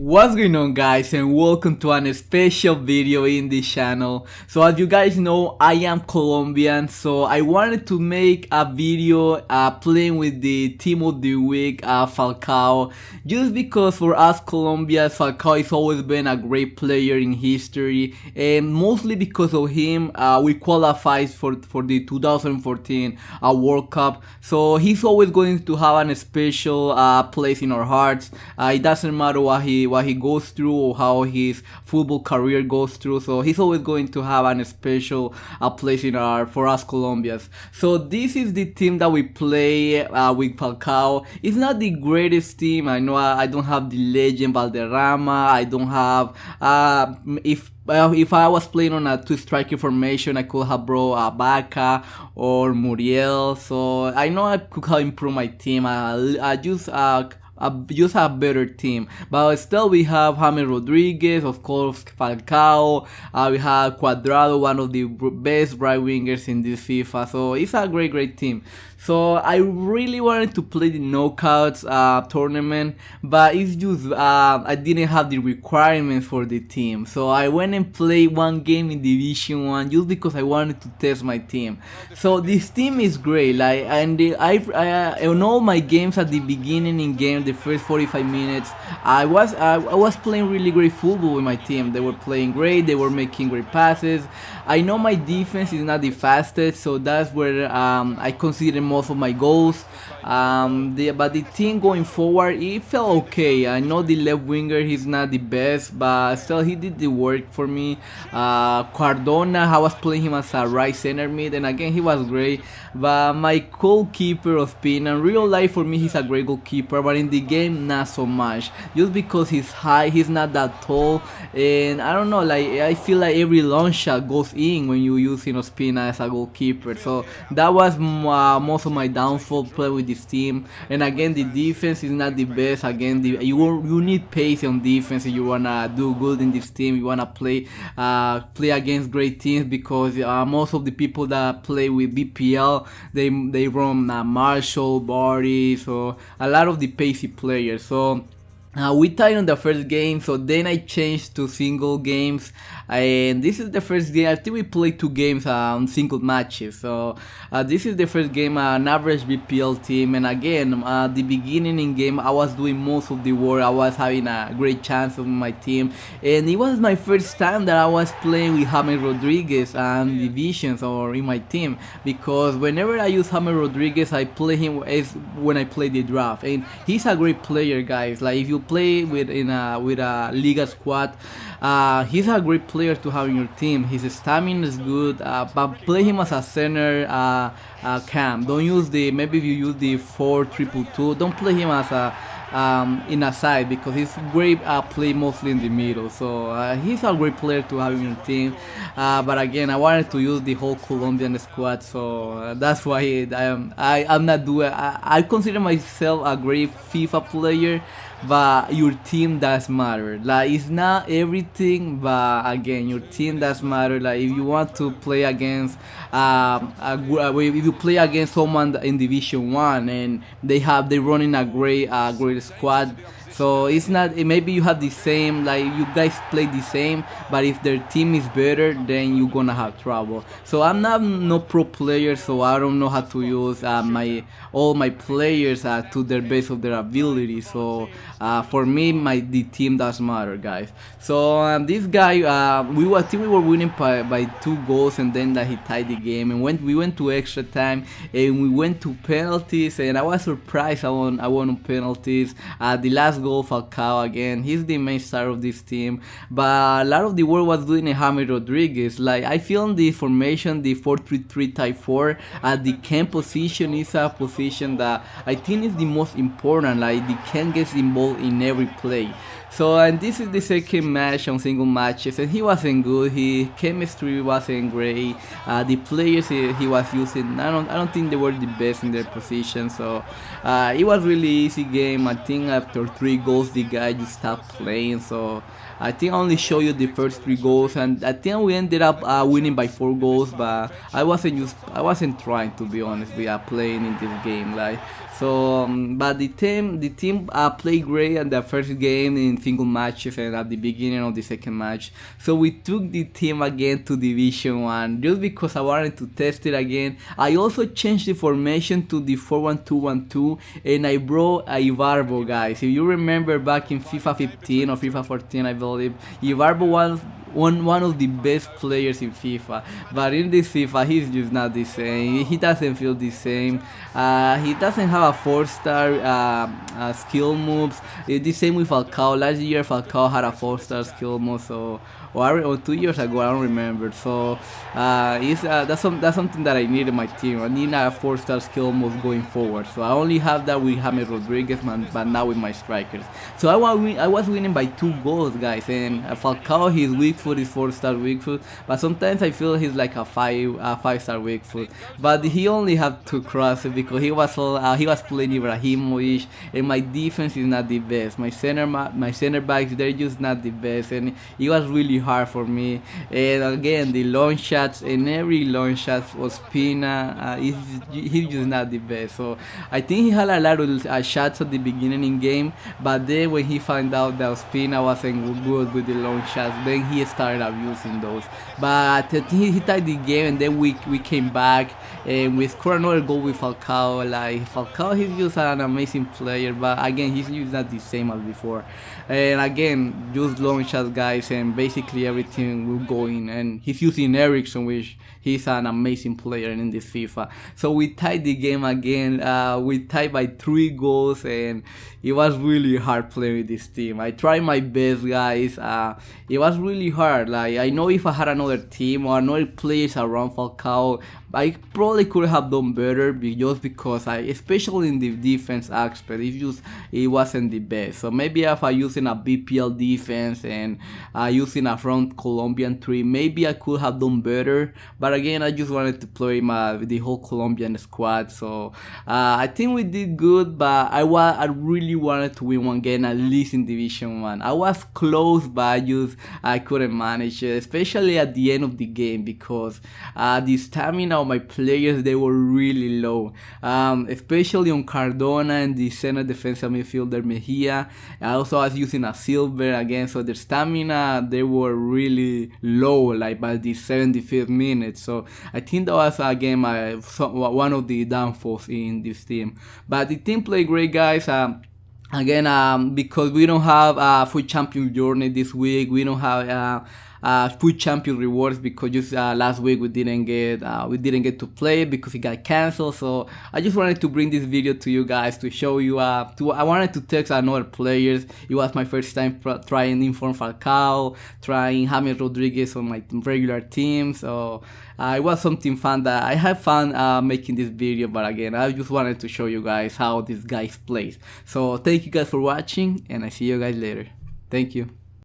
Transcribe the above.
What's going on, guys, and welcome to a special video in this channel. So as you guys know, I am Colombian, so I wanted to make a video playing with the team of the week, Falcao, just because for us Colombians, Falcao has always been a great player in history, and mostly because of him we qualified for the 2014 World Cup. So he's always going to have a special place in our hearts. It doesn't matter what he goes through or how his football career goes through, so he's always going to have a special place in our for us Colombians. So this is the team that we play with Falcao. It's not the greatest team. I know I don't have the legend Valderrama. I don't have if I was playing on a two-striker formation, I could have brought Baca or Muriel. So I know I could have improved my team. I just a better team, but still we have James Rodriguez, of course Falcao, we have Cuadrado, one of the best right wingers in this FIFA, so it's a great team. So I really wanted to play the knockouts tournament, but it's just I didn't have the requirements for the team, so I went and played one game in Division 1 just because I wanted to test my team. So this team is great, like, and I in all my games at the beginning in game, the first 45 minutes, I was playing really great football with my team. They were playing great, they were making great passes. I know my defense is not the fastest, so that's where I consider most of my goals. But the team going forward, it felt okay. I know the left winger, he's not the best, but still he did the work for me. Cardona, I was playing him as a right center mid, and again he was great. But my goalkeeper of Pina, in real life for me he's a great goalkeeper, but in the game not so much. Just because he's high, he's not that tall, and I don't know, like I feel like every long shot goes in when you use Ospina as a goalkeeper. So that was most of my downfall playing with this team. And again, the defense is not the best. Again, you need pace on defense if you wanna do good in this team. You wanna play against great teams, because most of the people that play with BPL, they run Marshall, Barty, so a lot of the pacey players. So we tied on the first game, so then I changed to single games, and this is the first game. I think we played 2 games on single matches, so this is the first game, an average BPL team. And again, the beginning in game I was doing most of the work. I was having a great chance of my team, and it was my first time that I was playing with James Rodriguez and divisions or in my team, because whenever I use James Rodriguez, I play him as when I play the draft, and he's a great player, guys. Like, if you play with a Liga squad, he's a great player to have in your team. His stamina is good, but play him as a center cam. Don't use maybe if you use the 4-2-2, don't play him as a in a side, because he's great play mostly in the middle. So he's a great player to have in your team. But again, I wanted to use the whole Colombian squad, so that's why I'm not doing. I consider myself a great FIFA player, but your team does matter. Like, it's not everything, but again, your team does matter. Like, if you want to play against if you play against someone in Division 1 and they running a great squad, so it's not, maybe you have the same, like you guys play the same, but if their team is better, then you're gonna have trouble. So I'm not no pro player, so I don't know how to use all my players to their best of their ability. So for me, the team does matter, guys. So this guy, I think we were winning by 2 goals, and then he tied the game, and we went to extra time, and we went to penalties, and I was surprised I won on penalties. The last goal, Falcao, again, he's the main star of this team, but a lot of the work was doing James Rodriguez. Like, I feel in the formation, the 4-3-3 type 4, the cam position is a position that I think is the most important. Like, the cam gets involved in every play. So, and this is the second match on single matches, and he wasn't good. His chemistry wasn't great. The players he was using, I don't think they were the best in their position. So it was really easy game. I think after 3 3 goals the guy just stopped playing. So I think I only show you the first 3 goals, and I think we ended up winning by 4 goals. But I wasn't trying, to be honest. We are playing in this game, like. So, but the team played great at the first game in single matches and at the beginning of the second match. So we took the team again to Division 1 just because I wanted to test it again. I also changed the formation to the 4-1-2-1-2, and I brought Ibarbo, guys. If you remember back in FIFA 15 or FIFA 14, I believe, Ibarbo was one of the best players in FIFA, but in this FIFA he's just not the same. He doesn't feel the same. He doesn't have a 4-star skill moves. It's the same with Falcao. Last year Falcao had a 4-star skill move, so or 2 years ago, I don't remember. So that's something that I need in my team. I need a 4-star skill move going forward. So I only have that with James Rodriguez, man, but not with my strikers. So I was winning by 2 goals, guys. And Falcao, his weak foot is 4-star weak foot, but sometimes I feel he's like a 5-star weak foot. But he only had 2 crosses because he was playing Ibrahimovic, and my defense is not the best. My center backs, they're just not the best, and it was really hard for me. And again, the long shots, and every long shot was Pina. He's just not the best. So I think he had a lot of shots at the beginning in game, but then when he found out that Ospina wasn't good with the long shots, then he started abusing those. But I think he tied the game, and then we came back and we scored another goal with Falcao. Like Falcao, he's just an amazing player, but again, he's just not the same as before. And again, just long shots, guys, and basically everything will go in. And he's using Ericsson, which he's an amazing player in this FIFA. So we tied the game again. We tied by 3 goals, and it was really hard playing with this team. I tried my best, guys. It was really hard. Like, I know if I had another team or another players around Falcao, I probably could have done better, just because especially in the defense aspect, it wasn't the best. So maybe if I using a BPL defense and using a front Colombian 3, maybe I could have done better. But again, I just wanted to play with the whole Colombian squad. So I think we did good, but I really wanted to win one game, at least in Division 1. I was close, but I couldn't manage it, especially at the end of the game, because the stamina of my players, they were really low, especially on Cardona and the center defensive midfielder Mejia. I also was using a silver again, so their stamina, they were really low, like by the 75th minute. So I think that was again one of the downfalls in this team. But the team played great, guys. Again, because we don't have foot champion journey this week, we don't have foot champion rewards, because just last week we didn't get to play because it got canceled. So I just wanted to bring this video to you guys to show you. I wanted to test another players. It was my first time trying Inform Falcao, trying James Rodriguez on my regular team. So it was something fun that I had fun making this video. But again, I just wanted to show you guys how this guy plays. So thank you guys for watching, and I see you guys later. Thank you.